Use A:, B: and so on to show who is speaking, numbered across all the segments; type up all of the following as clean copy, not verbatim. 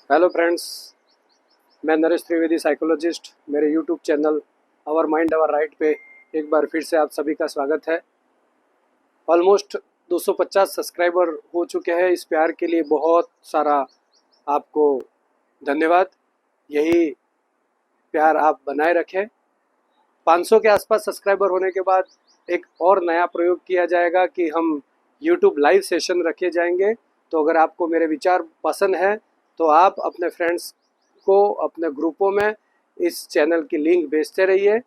A: Hello friends, मैं Naresh Trivedi psychologist. मेरे YouTube channel our mind our right पे एक बार फिर से आप सभी का स्वागत है। ऑलमोस्ट 250 सब्सक्राइबर हो चुके हैं। इस प्यार के लिए बहुत सारा आपको धन्यवाद। यही प्यार आप बनाए रखें। 500 के आसपास सब्सक्राइबर होने के बाद एक और नया प्रयोग किया जाएगा कि हम यूट्यूब लाइव सेशन रखे जाएंगे। तो अगर आपको मेरे विचार पसंद है तो आप अपने फ्रेंड्स को अपने ग्रुपों में इस चैनल की लिंक भेजते रहिए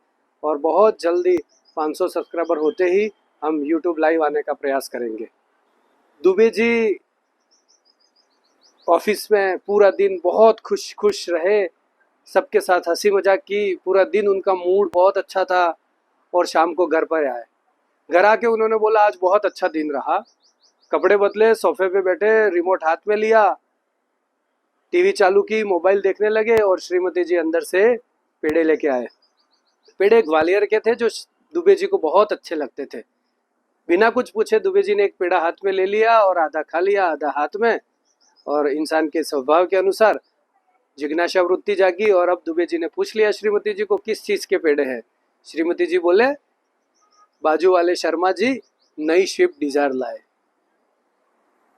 A: और बहुत जल्दी 500 सब्सक्राइबर होते ही हम यूट्यूब लाइव आने का प्रयास करेंगे। दुबे जी ऑफिस में पूरा दिन बहुत खुश रहे, सबके साथ हंसी मजाक की। पूरा दिन उनका मूड बहुत अच्छा था और शाम को घर पर आए। घर आके उन्होंने बोला आज बहुत अच्छा दिन रहा। कपड़े बदले, सोफे पे बैठे, रिमोट हाथ में लिया, टीवी चालू की, मोबाइल देखने लगे और श्रीमती जी अंदर से पेड़े लेके आए। पेड़े ग्वालियर के थे जो दुबे जी को बहुत अच्छे लगते थे। बिना कुछ पूछे दुबे जी ने एक पेड़ा हाथ में ले लिया और आधा खा लिया, आधा हाथ में। और इंसान के स्वभाव के अनुसार जिज्ञासा वृत्ति जागी और अब दुबे जी ने पूछ लिया श्रीमती जी को किस चीज के पेड़े हैं। श्रीमती जी बोले बाजू वाले शर्मा जी नई स्विफ्ट डिजायर लाए।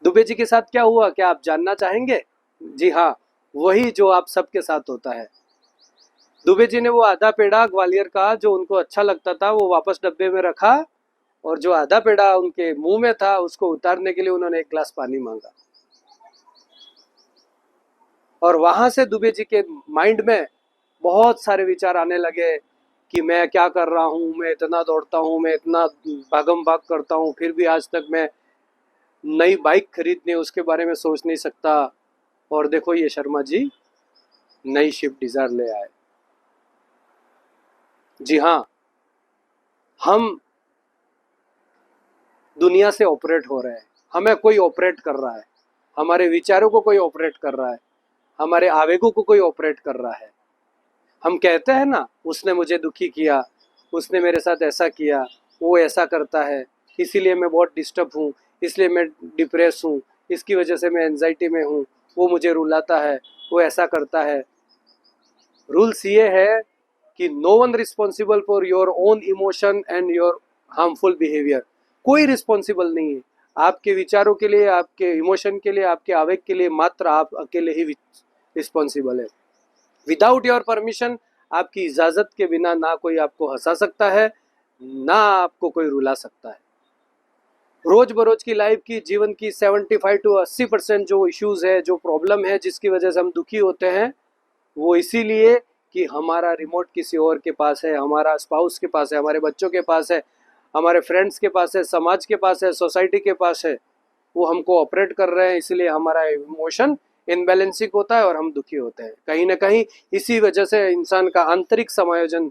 A: दुबे जी के साथ क्या हुआ, क्या आप जानना चाहेंगे? जी हाँ, वही जो आप सबके साथ होता है। दुबे जी ने वो आधा पेड़ा ग्वालियर का जो उनको अच्छा लगता था वो वापस डब्बे में रखा और जो आधा पेड़ा उनके मुंह में था उसको उतारने के लिए उन्होंने एक गिलास पानी मांगा। और वहां से दुबे जी के माइंड में बहुत सारे विचार आने लगे कि मैं क्या कर रहा हूँ, मैं इतना दौड़ता हूँ, मैं इतना भागम भाग करता हूँ, फिर भी आज तक मैं नई बाइक खरीदनी उसके बारे में सोच नहीं सकता। और देखो ये शर्मा जी नई स्विफ्ट डिजायर ले आए। जी हाँ, हम दुनिया से ऑपरेट हो रहे हैं, हमें कोई ऑपरेट कर रहा है, हमारे विचारों को कोई ऑपरेट कर रहा है, हमारे आवेगों को कोई ऑपरेट कर रहा है। हम कहते हैं ना उसने मुझे दुखी किया, उसने मेरे साथ ऐसा किया, वो ऐसा करता है, इसीलिए मैं बहुत डिस्टर्ब हूँ, इसलिए मैं डिप्रेस हूँ, इसकी वजह से मैं एंजाइटी में हूँ, वो मुझे रुलाता है, वो ऐसा करता है। रूल्स ये है कि no one responsible for your own emotion and your harmful behaviour. कोई रिस्पॉन्सिबल नहीं है आपके विचारों के लिए, आपके इमोशन के लिए, आपके आवेग के लिए। मात्र आप अकेले ही रिस्पॉन्सिबल है। विदाउट योर परमिशन, आपकी इजाजत के बिना ना कोई आपको हंसा सकता है, ना आपको कोई रुला सकता है। रोज बरोज की लाइफ की, जीवन की 75 to 80% जो इश्यूज है, जो प्रॉब्लम है, जिसकी वजह से हम दुखी होते हैं, वो इसीलिए कि हमारा रिमोट किसी और के पास है, हमारा स्पाउस के पास है, हमारे बच्चों के पास है, हमारे फ्रेंड्स के पास है, समाज के पास है, सोसाइटी के पास है। वो हमको ऑपरेट कर रहे हैं, इसलिए हमारा इमोशन इनबैलेंसिंग होता है और हम दुखी होते हैं। कहीं ना कहीं इसी वजह से इंसान का आंतरिक समायोजन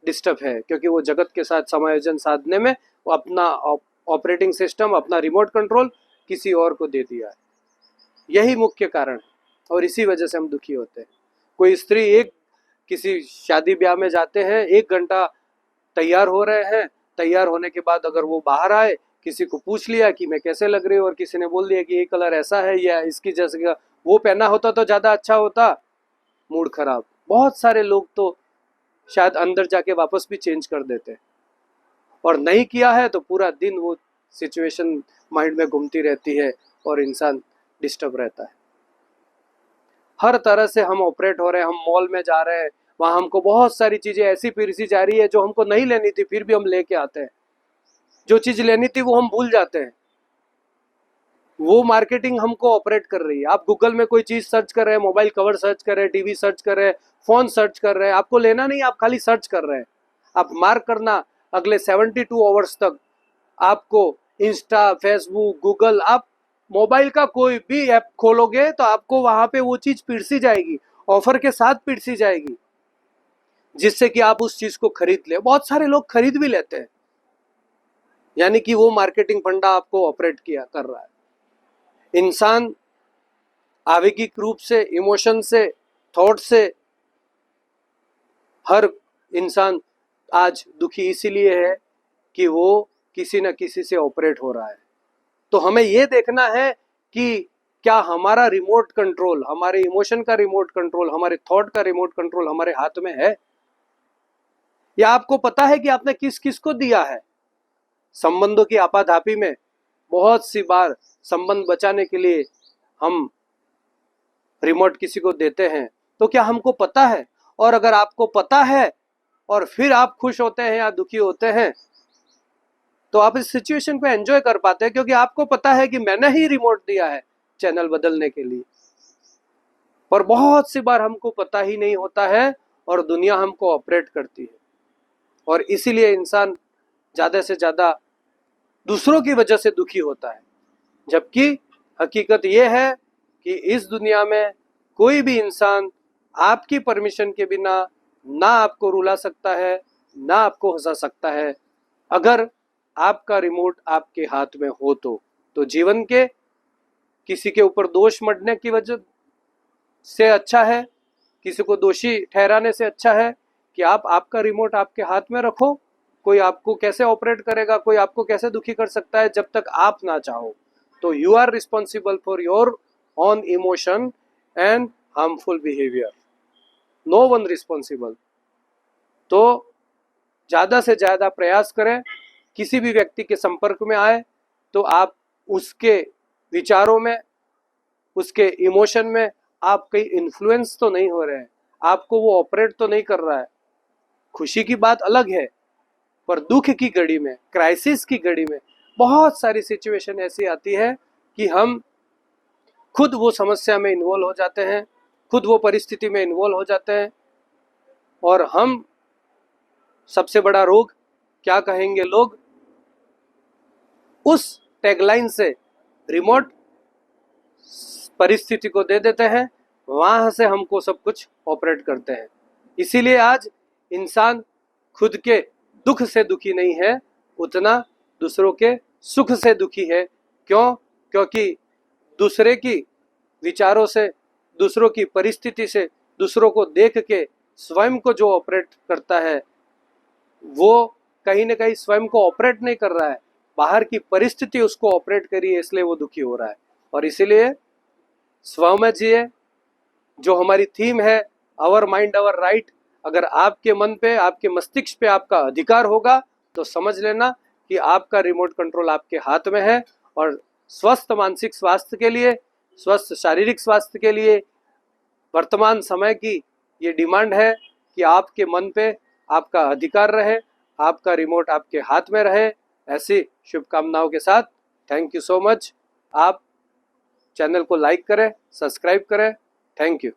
A: डिस्टर्ब है, क्योंकि वो जगत के साथ समायोजन साधने में वो अपना ऑपरेटिंग सिस्टम, अपना रिमोट कंट्रोल किसी और को दे दिया है। यही मुख्य कारण है और इसी वजह से हम दुखी होते हैं। कोई स्त्री एक किसी शादी ब्याह में जाते हैं, 1 घंटा तैयार हो रहे हैं, तैयार होने के बाद अगर वो बाहर आए, किसी को पूछ लिया कि मैं कैसे लग रही हूँ और किसी ने बोल दिया कि ये कलर ऐसा है या इसकी जैसे का वो पहना होता तो ज्यादा अच्छा होता, मूड खराब। बहुत सारे लोग तो शायद अंदर जाके वापस भी चेंज कर देते, और नहीं किया है तो पूरा दिन वो सिचुएशन माइंड में घूमती रहती है और इंसान डिस्टर्ब रहता है। हर तरह से हम ऑपरेट हो रहे हैं। हम मॉल में जा रहे हैं, वहां हमको बहुत सारी चीजें ऐसी पिरसी जा रही है जो हमको नहीं लेनी थी, फिर भी हम लेके आते हैं। जो चीज लेनी थी वो हम भूल जाते हैं। वो मार्केटिंग हमको ऑपरेट कर रही है। आप गूगल में कोई चीज सर्च कर रहे हैं, मोबाइल कवर सर्च कर रहे हैं, टीवी सर्च कर रहे हैं, फोन सर्च कर रहे हैं, आपको लेना नहीं, आप खाली सर्च कर रहे हैं। आप मार्क करना अगले 72 आवर्स तक आपको इंस्टा, फेसबुक, गूगल, आप मोबाइल का कोई भी ऐप खोलोगे तो आपको वहां पे वो चीज पिरसी जाएगी, ऑफर के साथ पिरसी जाएगी, जिससे कि आप उस चीज को खरीद ले। बहुत सारे लोग खरीद भी लेते हैं, यानी कि वो मार्केटिंग फंडा आपको ऑपरेट किया कर रहा है। इंसान आवेगिक रूप से, इमोशन से, थॉट से, हर इंसान आज दुखी इसीलिए है कि वो किसी न किसी से ऑपरेट हो रहा है। तो हमें ये देखना है कि क्या हमारा रिमोट कंट्रोल, हमारे इमोशन का रिमोट कंट्रोल, हमारे थॉट का रिमोट कंट्रोल हमारे हाथ में है? या आपको पता है कि आपने किस किस को दिया है? संबंधों की आपाधापी में बहुत सी बार संबंध बचाने के लिए हम रिमोट किसी को देते हैं, तो क्या हमको पता है? और अगर आपको पता है और फिर आप खुश होते हैं या दुखी होते हैं, तो आप इस सिचुएशन को एंजॉय कर पाते हैं, क्योंकि आपको पता है कि मैंने ही रिमोट दिया है चैनल बदलने के लिए। और बहुत सी बार हमको पता ही नहीं होता है और दुनिया हमको ऑपरेट करती है, और इसीलिए इंसान ज्यादा से ज्यादा दूसरों की वजह से दुखी होता है। जबकि हकीकत यह है कि इस दुनिया में कोई भी इंसान आपकी परमिशन के बिना ना आपको रुला सकता है, ना आपको हंसा सकता है। अगर आपका रिमोट आपके हाथ में हो तो जीवन के किसी के ऊपर दोष मढ़ने की वजह से अच्छा है, किसी को दोषी ठहराने से अच्छा है कि आप आपका रिमोट आपके हाथ में रखो। कोई आपको कैसे ऑपरेट करेगा, कोई आपको कैसे दुखी कर सकता है जब तक आप ना चाहो। तो you are responsible for your own emotion and harmful behaviour, no one responsible. तो ज्यादा से ज्यादा प्रयास करें, किसी भी व्यक्ति के संपर्क में आए तो आप उसके विचारों में, उसके इमोशन में आप कहीं इन्फ्लुएंस तो नहीं हो रहे हैं, आपको वो ऑपरेट तो नहीं कर रहा है। खुशी की बात अलग है, पर दुख की घड़ी में, क्राइसिस की घड़ी में बहुत सारी सिचुएशन ऐसी आती है कि हम खुद वो समस्या में इन्वॉल्व हो जाते हैं, खुद वो परिस्थिति में इन्वॉल्व हो जाते हैं। और हम सबसे बड़ा रोग क्या कहेंगे लोग, उस टैगलाइन से रिमोट परिस्थिति को दे देते हैं, वहां से हमको सब कुछ ऑपरेट करते हैं। इसीलिए आज इंसान खुद के दुख से दुखी नहीं है, उतना दूसरों के सुख से दुखी है। क्यों? क्योंकि दूसरे की विचारों से, दूसरों की परिस्थिति से, दूसरों को देख के स्वयं को जो ऑपरेट करता है, वो कहीं ना कहीं स्वयं को ऑपरेट नहीं कर रहा है, बाहर की परिस्थिति उसको ऑपरेट करी है, इसलिए वो दुखी हो रहा है। और इसीलिए स्व में जिए, जो हमारी थीम है, आवर माइंड आवर राइट। अगर आपके मन पे, आपके मस्तिष्क पे आपका अधिकार होगा तो समझ लेना कि आपका रिमोट कंट्रोल आपके हाथ में है। और स्वस्थ मानसिक स्वास्थ्य के लिए, स्वस्थ शारीरिक स्वास्थ्य के लिए वर्तमान समय की ये डिमांड है कि आपके मन पे आपका अधिकार रहे, आपका रिमोट आपके हाथ में रहे। ऐसी शुभकामनाओं के साथ थैंक यू सो मच। आप चैनल को लाइक करें, सब्सक्राइब करें। Thank you.